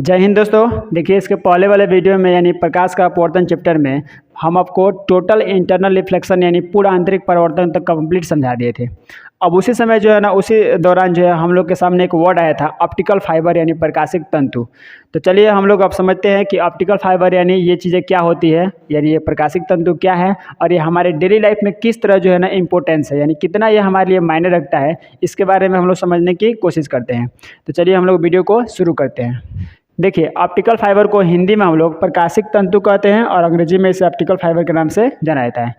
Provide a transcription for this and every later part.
जय हिंद दोस्तों। देखिए, इसके पहले वाले वीडियो में यानी प्रकाश का अपवर्तन चैप्टर में हम आपको टोटल इंटरनल रिफ्लेक्शन यानी पूरा आंतरिक परावर्तन तक कंप्लीट समझा दिए थे। अब उसी समय जो है ना, उसी दौरान जो है हम लोग के सामने एक वर्ड आया था ऑप्टिकल फाइबर यानी प्रकाशिक तंतु। तो चलिए हम लोग अब समझते हैं कि ऑप्टिकल फाइबर यानी ये चीज़ें क्या होती है, यानी ये प्रकाशिक तंतु क्या है और ये हमारे डेली लाइफ में किस तरह जो है ना इम्पोर्टेंस है, यानी कितना ये हमारे लिए मायने रखता है, इसके बारे में हम लोग समझने की कोशिश करते हैं। तो चलिए हम लोग वीडियो को शुरू करते हैं। देखिए, ऑप्टिकल फाइबर को हिंदी में हम लोग प्रकाशिक तंतु कहते हैं और अंग्रेजी में इसे ऑप्टिकल फाइबर के नाम से जाना जाता है।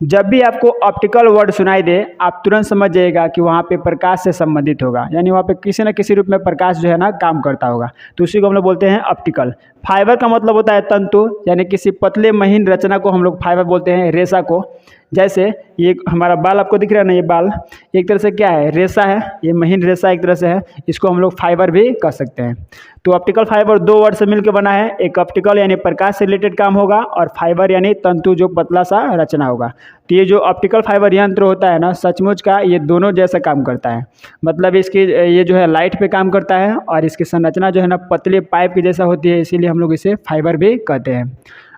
जब भी आपको ऑप्टिकल वर्ड सुनाई दे, आप तुरंत समझ जाइएगा कि वहाँ पे प्रकाश से संबंधित होगा, यानी वहाँ पे किसी न किसी रूप में प्रकाश जो है ना काम करता होगा। तो उसी को हम लोग बोलते हैं ऑप्टिकल। फाइबर का मतलब होता है तंतु, यानी किसी पतले महीन रचना को हम लोग फाइबर बोलते हैं, रेशा को। जैसे ये हमारा बाल आपको दिख रहा है ना, ये बाल एक तरह से क्या है, रेशा है, ये महीन रेशा एक तरह से है, इसको हम लोग फाइबर भी कह सकते हैं। तो ऑप्टिकल फाइबर दो वर्ड से मिलकर बना है, एक ऑप्टिकल यानी प्रकाश से रिलेटेड काम होगा और फाइबर यानी तंतु जो पतला सा रचना होगा। तो ये जो ऑप्टिकल फाइबर यंत्र होता है ना, सचमुच का ये दोनों जैसा काम करता है। मतलब इसकी ये जो है लाइट पे काम करता है और इसकी संरचना जो है ना पतले पाइप की जैसा होती है, इसीलिए हम लोग इसे फाइबर भी कहते हैं।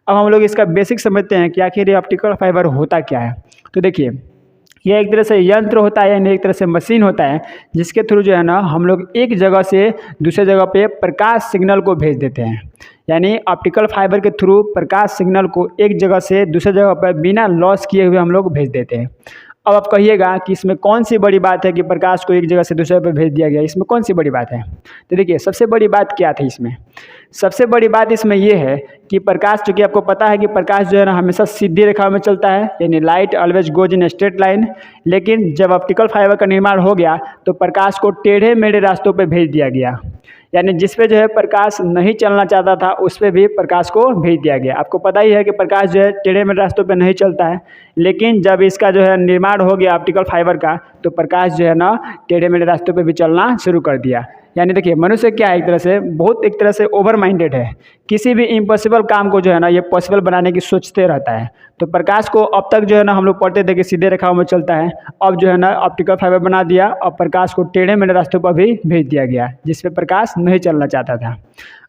अब हम लोग इसका बेसिक समझते हैं कि आखिर ये ऑप्टिकल फाइबर होता क्या है। तो देखिए, यह एक तरह से यंत्र होता है, यानी एक तरह से मशीन होता है, जिसके थ्रू जो है ना हम लोग एक जगह से दूसरे जगह पे प्रकाश सिग्नल को भेज देते हैं। यानी ऑप्टिकल फाइबर के थ्रू प्रकाश सिग्नल को एक जगह से दूसरे जगह पर बिना लॉस किए हुए हम लोग भेज देते हैं। अब आप कहिएगा कि इसमें कौन सी बड़ी बात है कि प्रकाश को एक जगह से दूसरे पर भेज दिया गया, इसमें कौन सी बड़ी बात है। तो देखिए, सबसे बड़ी बात क्या थी इसमें, सबसे बड़ी बात इसमें ये है कि प्रकाश, चूँकि आपको पता है कि प्रकाश जो है ना हमेशा सीधी रेखा में चलता है, यानी light always goes in straight line. लेकिन जब ऑप्टिकल फाइबर का निर्माण हो गया तो प्रकाश को टेढ़े मेढ़े रास्तों पर भेज दिया गया, यानी जिस पे जो है प्रकाश नहीं चलना चाहता था उस पे भी प्रकाश को भेज दिया गया। आपको पता ही है कि प्रकाश जो है टेढ़े मेढ़े रास्तों पे नहीं चलता है, लेकिन जब इसका जो है निर्माण हो गया ऑप्टिकल फाइबर का, तो प्रकाश जो है ना टेढ़े मेढ़े रास्तों पे भी चलना शुरू कर दिया। यानी देखिए, मनुष्य क्या है, एक तरह से बहुत एक तरह से ओवर माइंडेड है, किसी भी इम्पॉसिबल काम को जो है ना ये पॉसिबल बनाने की सोचते रहता है। तो प्रकाश को अब तक जो है ना हम लोग पढ़ते थे कि सीधे रेखाओं में चलता है, अब जो है ना ऑप्टिकल फाइबर बना दिया और प्रकाश को टेढ़े मेढ़े रास्तों पर भी भेज दिया गया, जिस पे प्रकाश नहीं चलना चाहता था।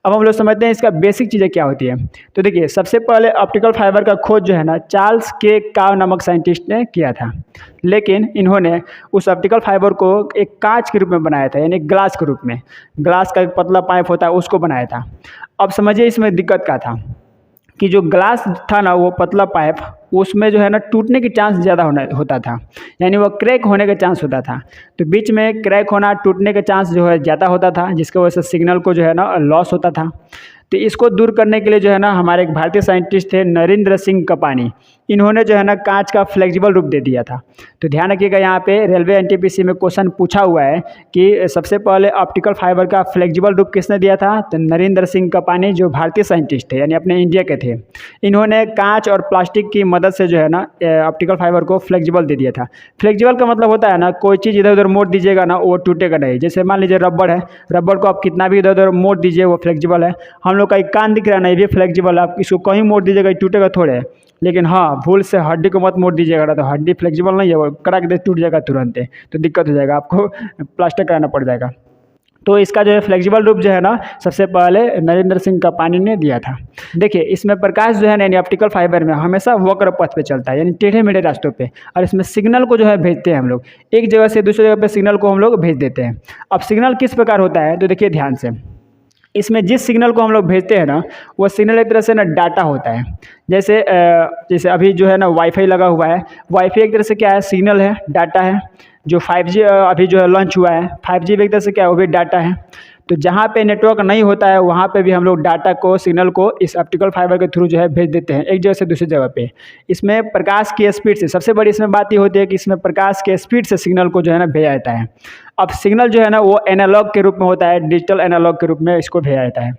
अब हम लोग समझते हैं इसका बेसिक चीज़ें क्या होती है। तो देखिए, सबसे पहले ऑप्टिकल फाइबर का खोज जो है ना चार्ल्स के काव नामक साइंटिस्ट ने किया था, लेकिन इन्होंने उस ऑप्टिकल फाइबर को एक कांच के रूप में बनाया था, यानी ग्लास के रूप में। ग्लास का एक पतला पाइप होता है, उसको बनाया था। अब समझिए इसमें दिक्कत क्या था कि जो ग्लास था ना, वो पतला पाइप, उसमें जो है ना टूटने की चांस ज़्यादा होता था, यानी वो क्रैक होने का चांस होता था। तो बीच में क्रैक होना, टूटने का चांस जो है ज़्यादा होता था, जिसकी वजह से सिग्नल को जो है ना लॉस होता था। तो इसको दूर करने के लिए जो है ना हमारे एक भारतीय साइंटिस्ट थे नरेंद्र सिंह कपानी, इन्होंने जो है ना कांच का फ्लेक्सिबल रूप दे दिया था। तो ध्यान रखिएगा, यहाँ पे रेलवे एनटीपीसी में क्वेश्चन पूछा हुआ है कि सबसे पहले ऑप्टिकल फाइबर का फ्लेक्सिबल रूप किसने दिया था। तो नरेंद्र सिंह कपानी, जो भारतीय साइंटिस्ट थे, यानी अपने इंडिया के थे। इन्होंने कांच और प्लास्टिक की मदद से जो है ना ऑप्टिकल फाइबर को फ्लेक्सिबल दे दिया था। फ्लेक्सिबल का मतलब होता है ना, कोई चीज़ इधर उधर मोड़ दीजिएगा ना वो टूटेगा नहीं। जैसे मान लीजिए रबड़ है, रबड़ को आप कितना भी इधर उधर मोड़ दीजिए वो फ्लेक्सिबल है। हम लोग का एक कान दिख रहा है ना, ये भी फ्लेक्सिबल है, आप इसको कहीं मोड़ दीजिएगा टूटेगा थोड़े। लेकिन हाँ, भूल से हड्डी को मत मोड़ दीजिएगा, तो हड्डी फ्लेक्सिबल नहीं है, वो कड़क दे टूट जाएगा तुरंत, तो दिक्कत हो जाएगा, आपको प्लास्टर कराना पड़ जाएगा। तो इसका जो है फ्लेक्सिबल रूप जो है ना सबसे पहले नरेंद्र सिंह कपानी ने दिया था। देखिए, इसमें प्रकाश जो है ना यानी ऑप्टिकल फाइबर में हमेशा वक्र पथ पे चलता है, यानी टेढ़े मेढ़े रास्तों पे, और इसमें सिग्नल को जो है भेजते हैं हम लोग, एक जगह से दूसरी जगह पे सिग्नल को हम लोग भेज देते हैं। अब सिग्नल किस प्रकार होता है, तो देखिए ध्यान से, इसमें जिस सिग्नल को हम लोग भेजते हैं ना, वो सिग्नल एक तरह से ना डाटा होता है। जैसे अभी जो है ना वाईफाई लगा हुआ है, वाईफाई एक तरह से क्या है, सिग्नल है, डाटा है। जो 5G अभी जो है लॉन्च हुआ है, 5G भी एक तरह से क्या है, वो भी डाटा है। तो जहाँ पे नेटवर्क नहीं होता है वहाँ पे भी हम लोग डाटा को, सिग्नल को इस ऑप्टिकल फाइबर के थ्रू जो है भेज देते हैं एक जगह से दूसरी जगह पे। इसमें प्रकाश की स्पीड से, सबसे बड़ी इसमें बात ये होती है कि इसमें प्रकाश के स्पीड से सिग्नल को जो है ना भेजा जाता है। अब सिग्नल जो है ना वो एनालॉग के रूप में होता है, डिजिटल एनालॉग के रूप में इसको भेजा जाता है।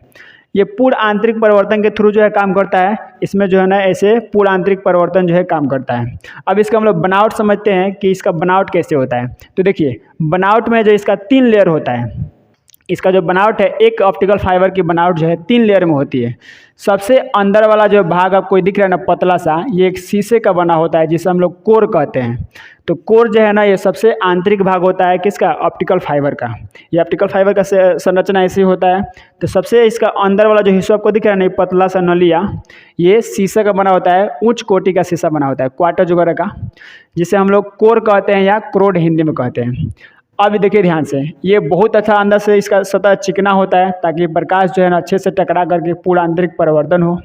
ये पूर्ण आंतरिक परिवर्तन के थ्रू जो है काम करता है। इसमें जो है ना ऐसे पूर्ण आंतरिक परिवर्तन जो है काम करता है। अब इसका हम लोग बनावट समझते हैं कि इसका बनावट कैसे होता है। तो देखिए, बनावट में जो इसका 3 लेयर होता है, इसका जो बनावट है, एक ऑप्टिकल फाइबर की बनावट जो है 3 लेयर में होती है। सबसे अंदर वाला जो भाग आपको दिख रहा है ना पतला सा, ये एक शीशे का बना होता है, जिसे हम लोग कोर कहते हैं। तो कोर जो है ना ये सबसे आंतरिक भाग होता है किसका, ऑप्टिकल फाइबर का। ये ऑप्टिकल फाइबर का संरचना ऐसी होता है। तो सबसे इसका अंदर वाला जो हिस्सा आपको दिख रहा है ना, पतला सा नलिया, ये शीशे का बना होता है, उच्च कोटि का शीशा बना होता है, क्वार्टर वगैरह का, जिसे हम लोग कोर कहते हैं या क्रोड हिंदी में कहते हैं। अब देखिए ध्यान से, ये बहुत अच्छा अंदर से इसका सतह चिकना होता है ताकि प्रकाश जो है ना अच्छे से टकरा करके पूरा आंतरिक परावर्तन हो।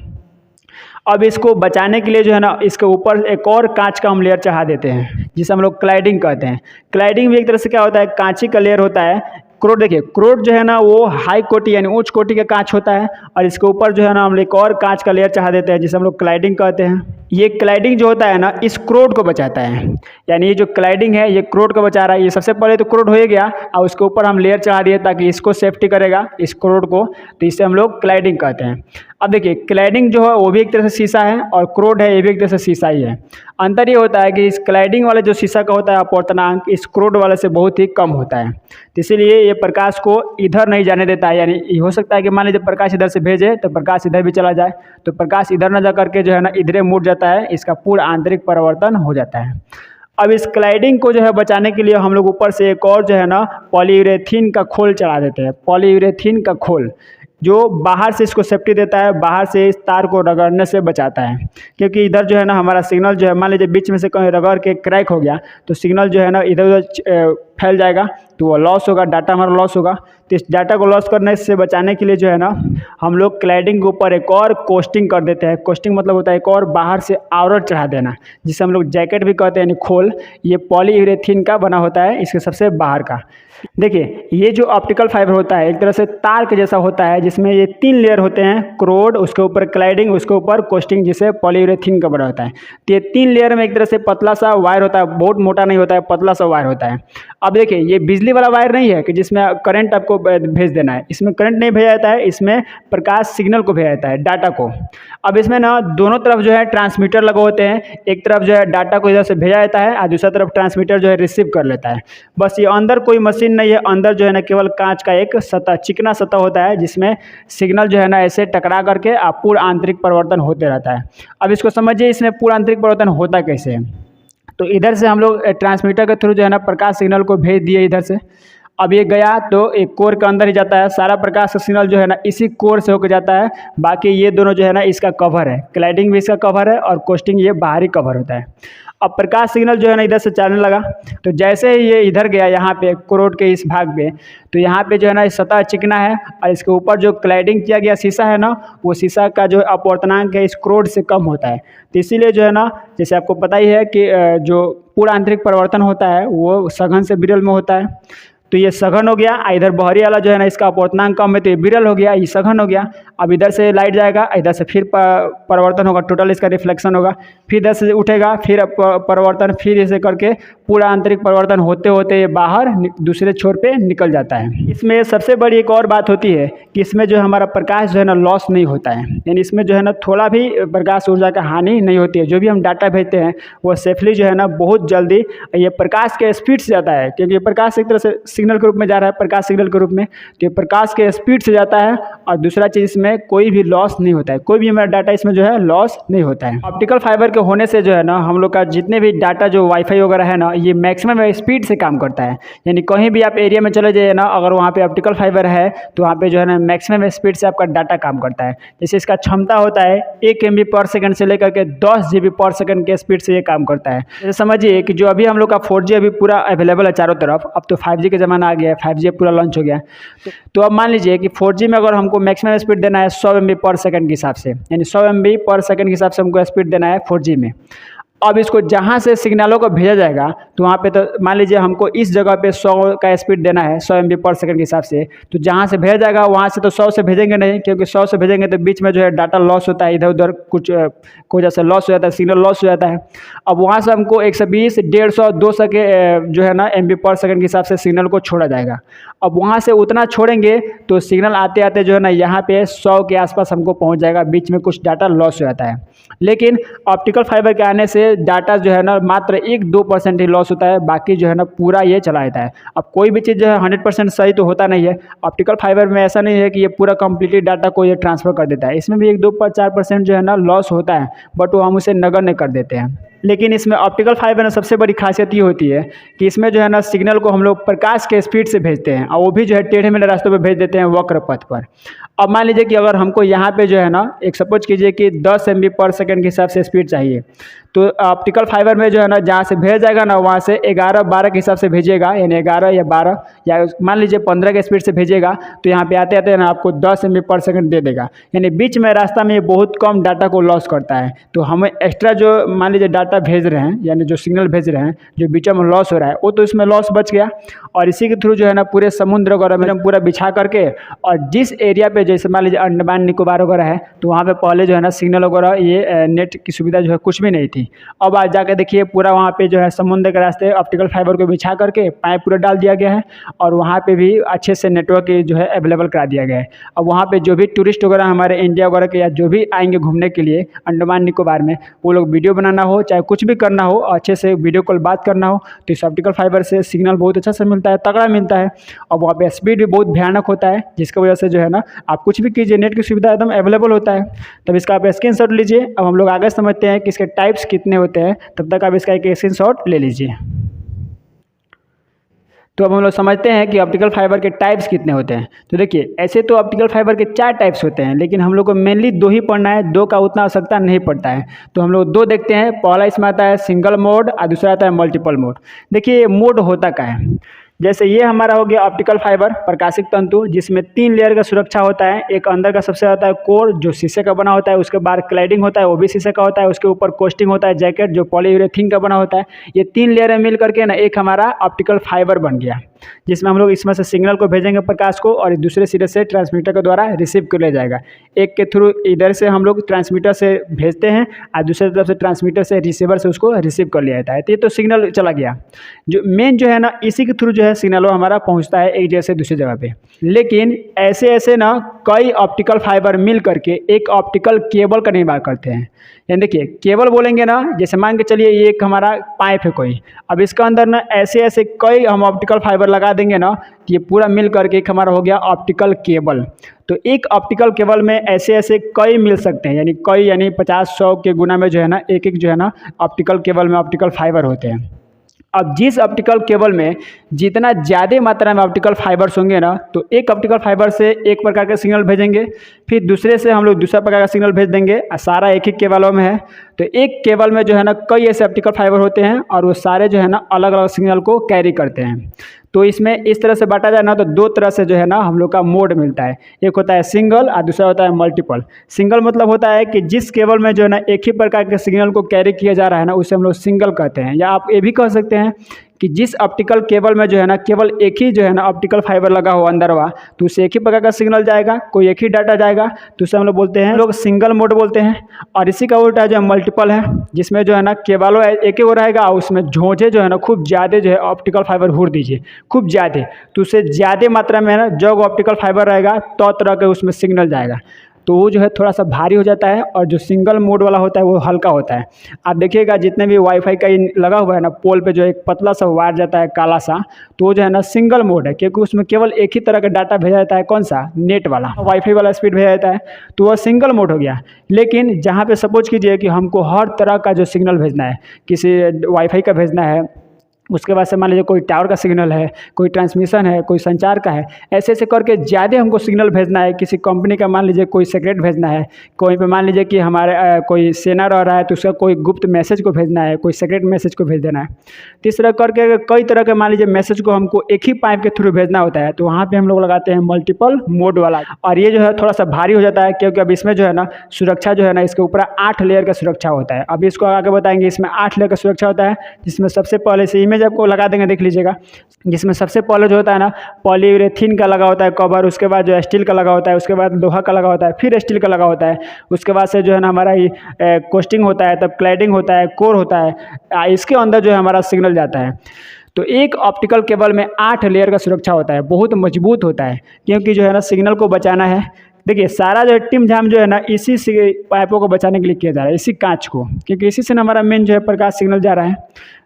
अब इसको बचाने के लिए जो है ना, इसके ऊपर एक और कांच का हम लेयर चढ़ा देते हैं, जिसे हम लोग क्लाइडिंग कहते हैं। क्लाइडिंग भी एक तरह से क्या होता है, कांची का लेयर होता है। क्रोड देखिए, क्रोड जो है ना वो हाई कोटि यानी उच्च कोटि का कांच होता है, और इसके ऊपर जो है ना हम एक और कांच का लेयर चढ़ा देते हैं, जिसे हम लोग क्लाइडिंग कहते हैं। ये क्लाइडिंग जो होता है ना, इस क्रोड को बचाता है, यानी ये जो क्लाइडिंग है ये क्रोड को बचा रहा है। ये सबसे पहले तो क्रोड हो ही गया, और उसके ऊपर हम लेयर चढ़ा दिए ताकि इसको सेफ्टी करेगा, इस क्रोड को, तो इसे हम लोग क्लाइडिंग कहते हैं। अब देखिए, क्लाइडिंग जो है वो भी एक तरह से शीशा है, और क्रोड है ये भी एक तरह से शीशा ही है। अंतर ये होता है कि इस क्लाइडिंग वाले जो शीशा का होता है अपवर्तनांक, इस क्रोड वाले से बहुत ही कम होता है। तो इसीलिए ये प्रकाश को इधर नहीं जाने देता है, यानी हो सकता है कि मान लीजिए प्रकाश इधर से भेजे तो प्रकाश इधर भी चला जाए, तो प्रकाश इधर न जा करके जो है ना इधरे मुड़ जाता है, इसका पूरा आंतरिक परावर्तन हो जाता है। अब इस क्लाइडिंग को जो है बचाने के लिए हम लोग ऊपर से एक और जो है ना पॉलीयूरेथीन का खोल चढ़ा देते हैं। पॉलीयूरेथीन का खोल जो बाहर से इसको सेफ्टी देता है, बाहर से इस तार को रगड़ने से बचाता है, क्योंकि इधर जो है ना हमारा सिग्नल जो है, मान लीजिए बीच में से कहीं रगड़ के क्रैक हो गया तो सिग्नल जो है ना इधर उधर फैल जाएगा, तो वो लॉस होगा, डाटा हमारा लॉस होगा। तो इस डाटा को लॉस करने से बचाने के लिए जो है ना हम लोग क्लाइडिंग के ऊपर एक और कोस्टिंग कर देते हैं। कोस्टिंग मतलब होता है एक और बाहर से आवरण चढ़ा देना, जिसे हम लोग जैकेट भी कहते हैं, यानी खोल। ये पॉलीयूरेथीन का बना होता है, इसके सबसे बाहर का। देखिए, ये जो ऑप्टिकल फाइबर होता है एक तरह से तार के जैसा होता है, जिसमें ये 3 लेयर होते हैं, क्रोड, उसके ऊपर क्लाइडिंग, उसके ऊपर कोस्टिंग, जिसे पॉलीयूरेथीन का बना होता है। तो ये 3 लेयर में एक तरह से पतला सा वायर होता है, बहुत मोटा नहीं होता है, पतला सा वायर होता है। अब देखिए, ये बिजली वाला वायर नहीं है कि जिसमें करंट आपको भेज देना है, इसमें करंट नहीं भेजा जाता है, इसमें प्रकाश सिग्नल को भेजा जाता है, डाटा को। अब इसमें ना दोनों तरफ जो है ट्रांसमीटर लगे होते हैं, एक तरफ जो है डाटा को इधर से भेजा जाता है और दूसरा तरफ ट्रांसमीटर जो है रिसीव कर लेता है। बस ये अंदर कोई मशीन नहीं है, अंदर जो है ना केवल कांच का एक सतह, चिकना सतह होता है, जिसमें सिग्नल जो है ना ऐसे टकरा करके पूरा आंतरिक परिवर्तन होते रहता है। अब इसको समझिए, इसमें पूरा आंतरिक परिवर्तन होता कैसे है। तो इधर से हम लोग ट्रांसमीटर के थ्रू जो है ना प्रकाश सिग्नल को भेज दिए इधर से। अब ये गया तो एक कोर के अंदर ही जाता है, सारा प्रकाश का सिग्नल जो है ना इसी कोर से होकर जाता है। बाकी ये दोनों जो है ना इसका कवर है, क्लाइडिंग भी इसका कवर है और कोस्टिंग ये बाहरी कवर होता है। अब प्रकाश सिग्नल जो है ना इधर से चलने लगा, तो जैसे ही ये इधर गया यहाँ पे क्रोड के इस भाग पे, तो यहाँ पे जो है ना सतह चिकना है और इसके ऊपर जो क्लाइडिंग किया गया शीशा है ना, वो शीशा का जो अपवर्तनांक है इस क्रोड से कम होता है। तो इसीलिए जो है ना, जैसे आपको पता ही है कि जो पूरा आंतरिक परिवर्तन होता है वो सघन से विरल में होता है। तो ये सघन हो गया, इधर बहरी वाला जो है ना इसका अपवर्तनांक कम है, तो ये विरल हो गया, ये सघन हो गया। अब इधर से लाइट जाएगा, इधर से फिर परिवर्तन होगा, टोटल इसका रिफ्लेक्शन होगा, फिर इधर से उठेगा, फिर परिवर्तन, फिर ऐसे करके पूरा आंतरिक परिवर्तन होते होते ये बाहर दूसरे छोर पे निकल जाता है। इसमें सबसे बड़ी एक और बात होती है कि इसमें जो हमारा प्रकाश जो है ना लॉस नहीं होता है, यानी इसमें जो है ना थोड़ा भी प्रकाश ऊर्जा का हानि नहीं होती है। जो भी हम डाटा भेजते हैं वो सेफली जो है ना बहुत जल्दी ये प्रकाश के स्पीड से जाता है, क्योंकि प्रकाश एक तरह से सिग्नल के रूप में जा रहा है, प्रकाश सिग्नल के रूप में, तो ये प्रकाश के स्पीड से जाता है। और दूसरा चीज़, इसमें कोई भी लॉस नहीं होता है, कोई भी हमारा डाटा इसमें जो है लॉस नहीं होता है। ऑप्टिकल फाइबर के होने से जो है ना हम लोग का जितने भी डाटा जो वाईफाई वगैरह है ना, ये मैक्सिमम स्पीड से काम करता है। यानी कहीं भी आप एरिया में चले जाइए ना, अगर वहाँ पे ऑप्टिकल फाइबर है तो वहाँ पे जो है ना मैक्सिमम स्पीड से आपका डाटा काम करता है। जैसे इसका क्षमता होता है 1 MB/s से लेकर के 10 GB/s के स्पीड से ये काम करता है। जैसे समझिए कि जो अभी हम लोग का 4G अभी पूरा अवेलेबल है चारों तरफ, अब तो 5G का ज़माना आ गया है, 5G पूरा लॉन्च हो गया। तो अब मान लीजिए कि 4G में अगर हमको मैक्सिमम स्पीड देना है 100 MB/s के हिसाब से, यानी 100 MB/s के हिसाब से हमको स्पीड देना है 4G में। अब इसको जहाँ से सिग्नलों को भेजा जाएगा, तो वहाँ पे तो मान लीजिए हमको इस जगह पे 100 का स्पीड देना है 100 MB/s के हिसाब से, तो जहाँ से भेजा जाएगा वहाँ से तो 100 से भेजेंगे नहीं, क्योंकि 100 से भेजेंगे तो बीच में जो है डाटा लॉस होता है, इधर उधर कुछ कोई जैसे लॉस हो जाता है, सिग्नल लॉस हो जाता है। अब वहाँ से हमको 120, 150, 200 के जो है ना MB/s के हिसाब से सिग्नल को छोड़ा जाएगा। अब वहाँ से उतना छोड़ेंगे तो सिग्नल आते आते जो है ना यहाँ पे 100 के आसपास हमको पहुँच जाएगा, बीच में कुछ डाटा लॉस हो जाता है। लेकिन ऑप्टिकल फाइबर के आने से डाटा जो है ना मात्र 1-2% ही लॉस होता है, बाकी जो है ना पूरा ये चला जाता है। अब कोई भी चीज़ जो है 100% सही तो होता नहीं है। ऑप्टिकल फाइबर में ऐसा नहीं है कि ये पूरा कम्प्लीटली डाटा को ये ट्रांसफ़र कर देता है, इसमें भी 1-2-4% जो है ना लॉस होता है, बट वो हम उसे नगण्य कर देते हैं। लेकिन इसमें ऑप्टिकल फाइबर में सबसे बड़ी खासियत ये होती है कि इसमें जो है ना सिग्नल को हम लोग प्रकाश के स्पीड से भेजते हैं, और वो भी जो है टेढ़े मेढ़े रास्तों पे भेज देते हैं, वक्र पथ पर। अब मान लीजिए कि अगर हमको यहाँ पे जो है ना एक सपोज कीजिए कि 10 MB पर सेकंड के हिसाब से स्पीड चाहिए, तो ऑप्टिकल फाइबर में जो है ना जहाँ से भेज जाएगा ना वहाँ से 11-12 के हिसाब से भेजिएगा, यानी 11 या 12 या मान लीजिए 15 के स्पीड से भेजिएगा, तो यहाँ पे आते आते ना आपको 10 MB पर सेकंड दे देगा। यानी बीच में रास्ता में ये बहुत कम डाटा को लॉस करता है। तो हमें एक्स्ट्रा जो मान लीजिए डाटा भेज रहे हैं, यानी जो सिग्नल भेज रहे हैं, जो बीच में लॉस हो रहा है वो तो इसमें लॉस बच गया। और इसी के थ्रू जो है ना पूरे समुद्र वगैरह में हम पूरा बिछा करके, और जिस एरिया पे जैसे मान लीजिए अंडमान निकोबार वगैरह है, तो वहाँ पे पहले जो है ना सिग्नल वगैरह ये नेट की सुविधा जो है कुछ भी नहीं थी। अब आज जाके देखिए पूरा वहाँ पे जो है समुद्र के रास्ते ऑप्टिकल फाइबर को बिछा करके पाइप पूरा डाल दिया गया है, और वहाँ पे भी अच्छे से नेटवर्क जो है अवेलेबल करा दिया गया है। अब वहाँ पे जो भी टूरिस्ट वगैरह हमारे इंडिया वगैरह के या जो भी आएंगे घूमने के लिए अंडमान निकोबार में, वो लोग वीडियो बनाना हो चाहे कुछ भी करना हो, अच्छे से वीडियो कॉल बात करना हो, तो इस ऑप्टिकल फाइबर से सिग्नल बहुत अच्छा से मिलता है, तगड़ा मिलता है। और वहाँ पे स्पीड भी बहुत भयानक होता है, जिसकी वजह से जो है ना आप कुछ भी कीजिए नेट की सुविधा एकदम अवेलेबल होता है। तब इसका आप स्क्रीनशॉट लीजिए। अब हम लोग आगे समझते हैं कि इसके टाइप्स कितने होते हैं, तब तक आप इसका एक स्क्रीनशॉट ले लीजिए। तो अब हम लोग समझते हैं कि ऑप्टिकल फाइबर के टाइप्स कितने होते हैं। तो देखिए ऐसे तो ऑप्टिकल फाइबर के 4 टाइप्स होते हैं, लेकिन हम लोग को मेनली 2 ही पढ़ना है, 2 का उतना आवश्यकता नहीं पड़ता है। तो हम लोग 2 देखते हैं। पहला इसमें आता है सिंगल मोड और दूसरा आता है मल्टीपल मोड। देखिए मोड होता क्या है, जैसे ये हमारा हो गया ऑप्टिकल फाइबर प्रकाशिक तंतु, जिसमें 3 लेयर का सुरक्षा होता है। एक अंदर का सबसे होता है कोर जो शीशे का बना होता है, उसके बाद क्लैडिंग होता है वो भी शीशे का होता है, उसके ऊपर कोस्टिंग होता है जैकेट जो पॉलीयूरेथीन का बना होता है। ये 3 लेयर मिल करके ना एक हमारा ऑप्टिकल फाइबर बन गया, जिसमें हम लोग इसमें से सिग्नल को भेजेंगे प्रकाश को, और दूसरे सिरे से ट्रांसमीटर के द्वारा रिसीव कर लिया जाएगा। एक के थ्रू इधर से हम लोग ट्रांसमीटर से भेजते हैं और दूसरी तरफ से ट्रांसमीटर से रिसीवर से उसको रिसीव कर लिया जाता है। तो ये तो सिग्नल चला गया। जो मेन जो है ना इसी के थ्रू जो है सिग्नल हमारा पहुंचता है एक जगह से दूसरी जगह पे। लेकिन ऐसे ऐसे ना कई ऑप्टिकल फाइबर मिल करके एक ऑप्टिकल केबल का निर्माण करते हैं। यानी देखिए केबल बोलेंगे ना, जैसे मान के चलिए ये एक हमारा पाइप है कोई, अब इसका अंदर ना ऐसे ऐसे कई हम ऑप्टिकल फाइबर लगा देंगे ना, ये पूरा मिल करके एक हमारा हो गया ऑप्टिकल केबल। तो एक ऑप्टिकल केबल में ऐसे ऐसे कई मिल सकते हैं, यानी कई यानी 50-100 के गुना में जो है ना एक एक जो है ना ऑप्टिकल केबल में ऑप्टिकल फाइबर होते हैं। अब जिस ऑप्टिकल केबल में जितना ज़्यादा मात्रा में ऑप्टिकल फाइबर्स होंगे ना, तो एक ऑप्टिकल फाइबर से एक प्रकार का सिग्नल भेजेंगे, फिर दूसरे से हम लोग दूसरा प्रकार का सिग्नल भेज देंगे, और सारा एक ही केबलों में है। तो एक केबल में जो है ना कई ऐसे ऑप्टिकल फाइबर होते हैं, और वो सारे जो है ना अलग अलग सिग्नल को कैरी करते हैं। तो इसमें इस तरह से बांटा जाए ना तो 2 तरह से जो है ना हम लोग का मोड मिलता है। एक होता है सिंगल और दूसरा होता है मल्टीपल। सिंगल मतलब होता है कि जिस केबल में जो है ना एक ही प्रकार के सिग्नल को कैरी किया जा रहा है ना, उसे हम लोग सिंगल कहते हैं। या आप ये भी कह सकते हैं कि जिस ऑप्टिकल केबल में जो है ना केवल एक ही जो है ना ऑप्टिकल फाइबर लगा हो अंदर हुआ, तो उससे एक ही प्रकार का सिग्नल जाएगा, कोई एक ही डाटा जाएगा, तो उसे हम लोग बोलते हैं लोग सिंगल मोड बोलते हैं। और इसी का उल्टा जो मल्टीपल है, जिसमें जो है ना केबलों एक ही हो रहेगा और उसमें झोंझे जो है ना खूब ज़्यादा जो है ऑप्टिकल फाइबर हुर दीजिए खूब ज़्यादा, तो उससे ज़्यादा मात्रा में ना जो ऑप्टिकल फाइबर रहेगा तो तरह के उसमें सिग्नल जाएगा, तो वो जो है थोड़ा सा भारी हो जाता है। और जो सिंगल मोड वाला होता है वो हल्का होता है। आप देखिएगा जितने भी वाईफाई का लगा हुआ है ना पोल पे जो एक पतला सा वायर जाता है काला सा, तो वो जो है ना सिंगल मोड है, क्योंकि उसमें केवल एक ही तरह का डाटा भेजा जाता है। कौन सा? नेट वाला, वाईफाई वाला स्पीड भेजा जाता है, तो वह सिंगल मोड हो गया। लेकिन जहाँ पे सपोज कीजिए कि हमको हर तरह का जो सिग्नल भेजना है, किसी वाईफाई का भेजना है, उसके बाद से मान लीजिए कोई टावर का सिग्नल है, कोई ट्रांसमिशन है, कोई संचार का है, ऐसे ऐसे करके ज़्यादा हमको सिग्नल भेजना है। किसी कंपनी का मान लीजिए कोई सेक्रेट भेजना है, कोई पे मान लीजिए कि हमारे कोई सेना रह रहा है तो उसका कोई गुप्त मैसेज को भेजना है, कोई सेक्रेट मैसेज को भेज देना है। तो इस तरह करके कई तरह के मान लीजिए मैसेज को हमको एक ही पाइप के थ्रू भेजना होता है, तो वहाँ पर हम लोग लगाते हैं मल्टीपल मोड वाला। और ये जो है थोड़ा सा भारी हो जाता है, क्योंकि अब इसमें जो है ना सुरक्षा जो है ना इसके ऊपर 8 लेयर का सुरक्षा होता है। अब इसको आगे बताएंगे। इसमें 8 लेयर का सुरक्षा होता है, जिसमें सबसे पहले से इमेज आपको लगा देंगे, देख लीजिएगा। जिसमें सबसे पहले जो होता है ना पॉलीयूरेथीन का लगा होता है कवर, उसके बाद जो स्टील का लगा होता है, उसके बाद लोहा का लगा होता है, फिर स्टील का लगा होता है, उसके बाद से जो है ना हमारा ये कोस्टिंग होता है, तब क्लैडिंग होता है, कोर होता है, इसके अंदर जो है हमारा सिग्नल जाता है। तो एक ऑप्टिकल केबल में 8 लेयर का सुरक्षा होता है, बहुत मजबूत होता है, क्योंकि जो है ना सिग्नल को बचाना है। देखिए सारा जो टीम झाम जो है ना इसी से पाइपों को बचाने के लिए किया जा रहा है, इसी कांच को, क्योंकि इसी से हमारा मेन जो है प्रकाश सिग्नल जा रहा है।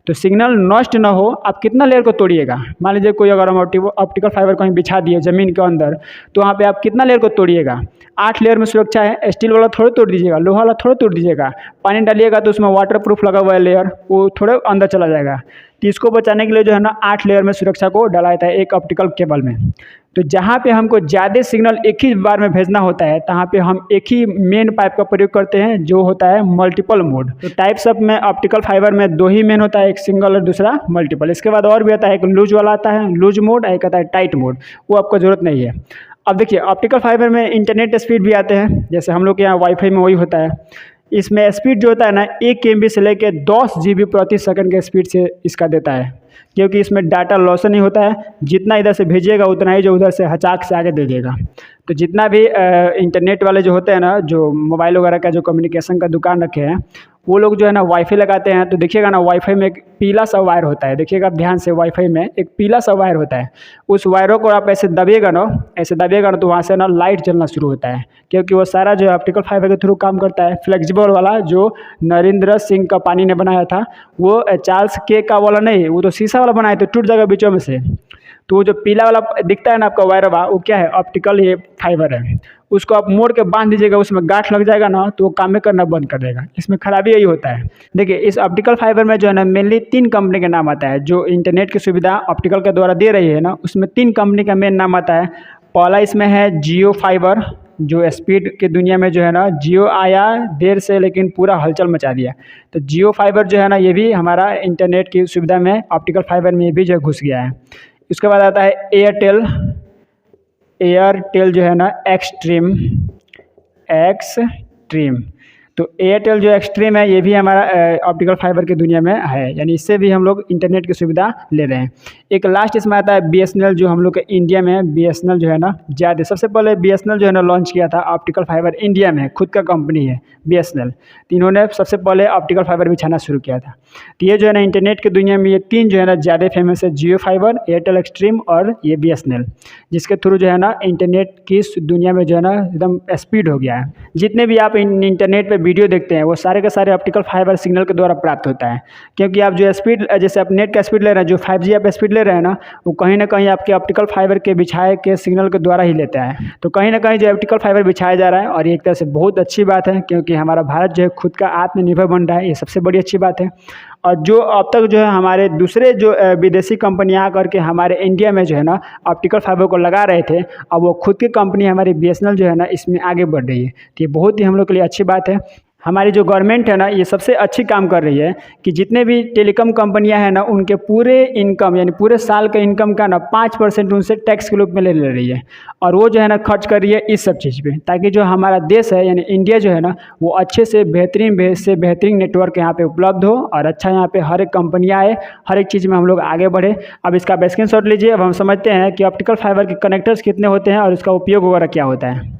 तो सिग्नल नष्ट ना हो, आप कितना लेयर को तोड़िएगा। मान लीजिए कोई अगर हम ऑप्टिकल फाइबर कहीं बिछा दिए ज़मीन के अंदर, तो वहाँ पे आप कितना लेयर को तोड़िएगा, 8 लेयर में सुरक्षा है। स्टील वाला थोड़ा तोड़ दीजिएगा, लोहा वाला थोड़ा तोड़ दीजिएगा, पानी डालिएगा तो उसमें वाटर प्रूफ लगा हुआ है लेयर, वो थोड़ा अंदर चला जाएगा। तो इसको बचाने के लिए जो है ना 8 लेयर में सुरक्षा को डाला जाता है एक ऑप्टिकल केबल में। तो जहाँ पे हमको ज़्यादा सिग्नल एक ही बार में भेजना होता है, तहाँ पे हम एक ही मेन पाइप का प्रयोग करते हैं जो होता है मल्टीपल मोड। तो टाइप्स ऑफ में ऑप्टिकल फाइबर में 2 ही मेन होता है, एक सिंगल और दूसरा मल्टीपल। इसके बाद और भी आता है, एक लूज वाला आता है, लूज मोड, एक आता है टाइट मोड, वो आपको ज़रूरत नहीं है। अब देखिए ऑप्टिकल फाइबर में इंटरनेट स्पीड भी आते हैं, जैसे हम लोग के यहाँ वाईफाई में वही होता है। इसमें स्पीड जो होता है ना 1 MB से लेकर 10 GB प्रति सेकंड के स्पीड से इसका देता है, क्योंकि इसमें डाटा लॉस नहीं होता है। जितना इधर से भेजिएगा उतना ही जो उधर से हचाक से आगे दे देगा। तो जितना भी इंटरनेट वाले जो होते हैं ना, जो मोबाइल वगैरह का जो कम्युनिकेशन का दुकान रखे हैं, वो लोग जो है ना वाईफाई लगाते हैं। तो देखिएगा ना वाईफाई में एक पीला सा वायर होता है, देखिएगा ध्यान से, वाईफाई में एक पीला सा वायर होता है। उस वायरों को आप ऐसे दबिएगा ना, तो वहाँ से ना लाइट जलना शुरू होता है, क्योंकि वो सारा जो है ऑप्टिकल फाइबर के थ्रू काम करता है। फ्लेक्सिबल वाला जो नरेंद्र सिंह का पानी ने बनाया था, वो चार्ल्स के का वाला नहीं, वो तो शीशा वाला बनाया, तो टूट जाएगा बीचों में से। तो वो जो पीला वाला दिखता है ना आपका वायर, वो क्या है? ऑप्टिकल ये फाइबर है। उसको आप मोड़ के बांध दीजिएगा, उसमें गांठ लग जाएगा ना तो वो काम में करना बंद कर देगा। इसमें खराबी यही होता है। देखिए इस ऑप्टिकल फाइबर में जो है ना मेनली 3 कंपनी का नाम आता है, जो इंटरनेट की सुविधा ऑप्टिकल के द्वारा दे रही है ना, उसमें 3 कंपनी का मेन नाम आता है। पहला इसमें है जियो फाइबर, जो स्पीड की दुनिया में जो है ना, जियो आया देर से लेकिन पूरा हलचल मचा दिया। तो जियो फाइबर जो है ना, ये भी हमारा इंटरनेट की सुविधा में ऑप्टिकल फाइबर में भी जो घुस गया है। उसके बाद आता है एयरटेल जो है ना एक्सट्रीम। तो एयरटेल जो एक्सट्रीम है, ये भी हमारा ऑप्टिकल फाइबर की दुनिया में है, यानी इससे भी हम लोग इंटरनेट की सुविधा ले रहे हैं। एक लास्ट इसमें आता है BSNL, जो हम लोग के इंडिया में है। BSNL जो है ना ज़्यादा, सबसे पहले BSNL जो है ना लॉन्च किया था ऑप्टिकल फाइबर इंडिया में, खुद का कंपनी है BSNL। तो इन्होंने सबसे पहले ऑप्टिकल फाइबर बिछाना शुरू किया था। तो ये जो है ना इंटरनेट की दुनिया में ये 3 जो है ना ज़्यादा फेमस है, जियो फाइबर, एयरटेल एक्सट्रीम और ये BSNL, जिसके थ्रू जो है ना इंटरनेट की दुनिया में जो है ना एकदम स्पीड हो गया है। जितने भी आप इंटरनेट पर वीडियो देखते हैं वो सारे के सारे ऑप्टिकल फाइबर सिग्नल के द्वारा प्राप्त होता है, क्योंकि आप जो स्पीड, जैसे आप नेट का स्पीड ले रहे हैं, जो 5G आप स्पीड ले रहे हैं ना, वो कहीं ना कहीं आपके ऑप्टिकल फाइबर के बिछाए के सिग्नल के द्वारा ही लेता है। तो कहीं ना कहीं जो ऑप्टिकल फाइबर बिछाया जा रहा है, और ये एक तरह से बहुत अच्छी बात है, क्योंकि हमारा भारत जो है खुद का आत्मनिर्भर बन रहा है, ये सबसे बड़ी अच्छी बात है। और जो अब तक जो है हमारे दूसरे जो विदेशी कंपनियां आकर के हमारे इंडिया में जो है ना ऑप्टिकल फाइबर को लगा रहे थे, अब वो खुद की कंपनी हमारी BSNL जो है ना इसमें आगे बढ़ रही है। तो ये बहुत ही हम लोग के लिए अच्छी बात है। हमारी जो गवर्नमेंट है ना, ये सबसे अच्छी काम कर रही है कि जितने भी टेलीकॉम कंपनियां हैं ना, उनके पूरे इनकम यानी पूरे साल के इनकम का ना 5% उनसे टैक्स के रूप में ले रही है, और वो जो है ना खर्च कर रही है इस सब चीज़ पे, ताकि जो हमारा देश है यानी इंडिया जो है ना, वो अच्छे से बेहतरीन नेटवर्क यहाँ पे उपलब्ध हो, और अच्छा यहाँ पे हर एक कंपनियाँ आए, हर एक चीज़ में हम लोग आगे बढ़े। अब इसका आप स्क्रीनशॉट लीजिए। अब हम समझते हैं कि ऑप्टिकल फाइबर के कनेक्टर्स कितने होते हैं और इसका उपयोग वगैरह क्या होता है।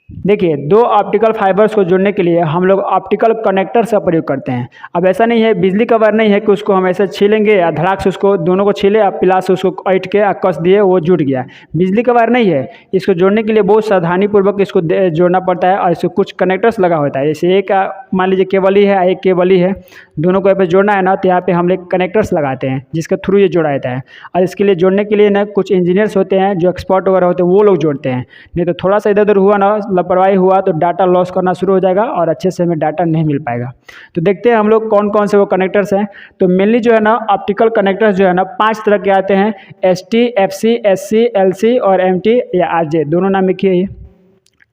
देखिए 2 ऑप्टिकल फाइबर्स को जोड़ने के लिए हम लोग ऑप्टिकल कनेक्टर्स का प्रयोग करते हैं। अब ऐसा नहीं है, बिजली का वायर नहीं है कि उसको हम ऐसे छीलेंगे या धड़ाक से उसको दोनों को छीले, आप पिलास से उसको ऐंठ के कस दिए, वो जुड़ गया। बिजली का वायर नहीं है। इसको जोड़ने के लिए बहुत सावधानीपूर्वक इसको जोड़ना पड़ता है, और इसको कुछ कनेक्टर्स लगा होता है। जैसे एक मान लीजिए केबल ही है, एक केबल ही है, दोनों को यहाँ पे जोड़ना है ना, तो यहाँ पे हम लोग कनेक्टर्स लगाते हैं जिसके थ्रू ये जोड़ा जाता है। और इसके लिए जोड़ने के लिए ना कुछ इंजीनियर्स होते हैं, जो एक्सपर्ट वगैरह होते हैं, वो लोग जोड़ते हैं। नहीं तो थोड़ा सा इधर उधर हुआ ना, लापरवाही हुआ तो डाटा लॉस करना शुरू हो जाएगा और अच्छे से हमें डाटा नहीं मिल पाएगा। तो देखते हैं हम लोग कौन कौन से वो कनेक्टर्स हैं। तो मेनली जो है ना ऑप्टिकल कनेक्टर्स जो है ना 5 तरह के आते हैं, ST, FC, SC, LC और MT या RJ, दोनों नाम लिखिए।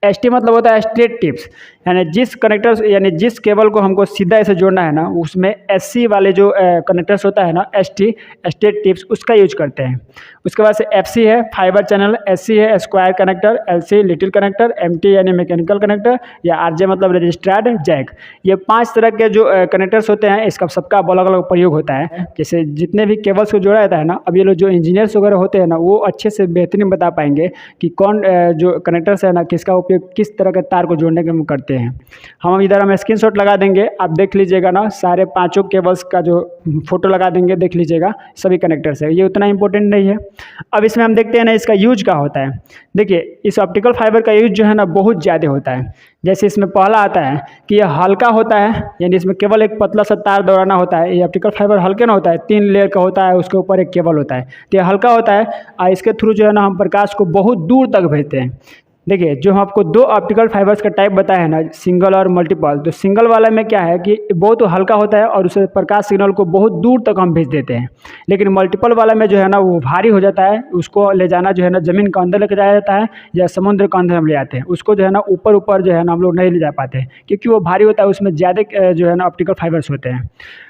ST मतलब होता है स्ट्रेट टिप्स, यानी जिस केबल को हमको सीधा ऐसे जोड़ना है ना, उसमें SC वाले जो कनेक्टर्स होता है ना, ST स्ट्रेट टिप्स, उसका यूज करते हैं। उसके बाद से FC है फाइबर चैनल, SC है square connector, LC little connector, MT यानी मैकेनिकल कनेक्टर, या RJ मतलब रजिस्टर्ड जैक। ये 5 तरह के जो कनेक्टर्स होते हैं, इसका सबका अलग अलग प्रयोग होता है। जैसे जितने भी केबल्स को जोड़ा जाता है ना, अब ये लोग जो इंजीनियर्स वगैरह होते हैं ना, वो अच्छे से बेहतरीन बता पाएंगे कि कौन जो कनेक्टर्स है ना, किसका उपयोग किस तरह के तार को जोड़ने के करते हैं। हम इधर स्क्रीनशॉट लगा देंगे, आप देख लीजिएगा ना, सारे 5 केबल्स का जो फोटो लगा देंगे, देख लीजिएगा सभी कनेक्टर्स है। ये उतना इंपॉर्टेंट नहीं है। अब इसमें हम देखते हैं ना इसका यूज क्या होता है। देखिए इस ऑप्टिकल फाइबर का यूज जो है ना बहुत ज़्यादा होता है। जैसे इसमें पहला आता है कि यह हल्का होता है, यानी इसमें केवल एक पतला सा तार दौड़ाना होता है। ये ऑप्टिकल फाइबर हल्के ना होता है, 3 लेयर का होता है, उसके ऊपर एक केबल होता है, तो ये हल्का होता है, और इसके थ्रू जो है ना हम प्रकाश को बहुत दूर तक भेजते हैं। देखिए, जो हम आपको दो ऑप्टिकल फाइबर्स का टाइप बताया है ना, सिंगल और मल्टीपल, तो सिंगल वाला में क्या है कि बहुत हल्का होता है और उसे प्रकाश सिग्नल को बहुत दूर तक हम भेज देते हैं। लेकिन मल्टीपल वाला में जो है ना वो भारी हो जाता है, उसको ले जाना जो है ना ज़मीन के अंदर लेके जाया जाता है या समुद्र के अंदर हम ले जाते हैं। उसको जो है ना ऊपर ऊपर जो है ना हम लोग नहीं ले जा पाते हैं, क्योंकि वो भारी होता है, उसमें ज़्यादा जो है ना ऑप्टिकल फाइबर्स होते हैं।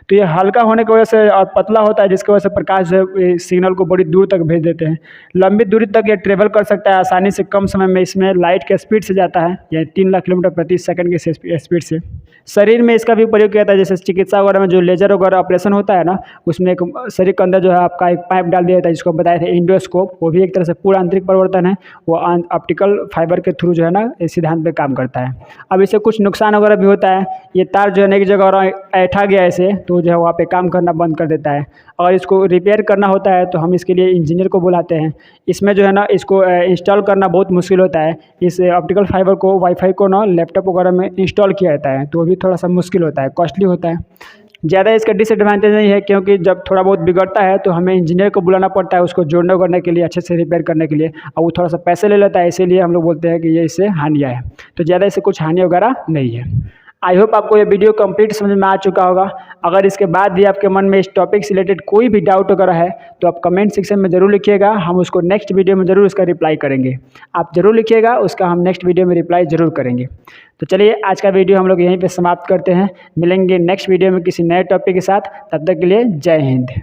तो ये हल्का होने की वजह से और पतला होता है, जिसकी वजह से प्रकाश जो है ये सिग्नल को बड़ी दूर तक भेज देते हैं। लंबी दूरी तक ये ट्रेवल कर सकता है आसानी से, कम समय में इसमें लाइट के स्पीड से जाता है, या 3 लाख किलोमीटर प्रति सेकंड के स्पीड से। शरीर में इसका भी प्रयोग किया जाता है, जैसे चिकित्सा वगैरह में जो लेजर वगैरह ऑपरेशन होता है ना, उसमें एक शरीर के अंदर जो है आपका एक पाइप डाल दिया जाता है, जिसको हम बताए थे एंडोस्कोप। वो भी एक तरह से पूरा आंतरिक परिवर्तन है, वो ऑप्टिकल फाइबर के थ्रू जो है ना इस सिद्धांत पे काम करता है। अब इससे कुछ नुकसान वगैरह भी होता है, ये तार जो है ना एक जगह और ऐठा गया ऐसे, तो जो है वहाँ पे काम करना बंद कर देता है। और इसको रिपेयर करना होता है तो हम इसके लिए इंजीनियर को बुलाते हैं। इसमें जो है ना इसको इंस्टॉल करना बहुत मुश्किल होता है। इस ऑप्टिकल फाइबर को वाईफाई को ना लैपटॉप वगैरह में इंस्टॉल किया जाता है, तो वो भी थोड़ा सा मुश्किल होता है, कॉस्टली होता है। ज़्यादा इसका डिसएडवांटेज नहीं है, क्योंकि जब थोड़ा बहुत बिगड़ता है तो हमें इंजीनियर को बुलाना पड़ता है उसको जोड़ने करने के लिए, अच्छे से रिपेयर करने के लिए, और वो थोड़ा सा पैसे ले लेता है। इसीलिए हम लोग बोलते हैं कि ये इससे हानियाँ है, तो ज़्यादा इससे कुछ हानि वगैरह नहीं है। आई होप आपको ये वीडियो कंप्लीट समझ में आ चुका होगा। अगर इसके बाद भी आपके मन में इस टॉपिक से रिलेटेड कोई भी डाउट वगैरह है तो आप कमेंट सेक्शन में ज़रूर लिखिएगा, हम उसको नेक्स्ट वीडियो में ज़रूर उसका रिप्लाई करेंगे। आप ज़रूर लिखिएगा, उसका हम नेक्स्ट वीडियो में रिप्लाई ज़रूर करेंगे। तो चलिए, आज का वीडियो हम लोग यहीं पे समाप्त करते हैं। मिलेंगे नेक्स्ट वीडियो में किसी नए टॉपिक के साथ, तब तक के लिए जय हिंद।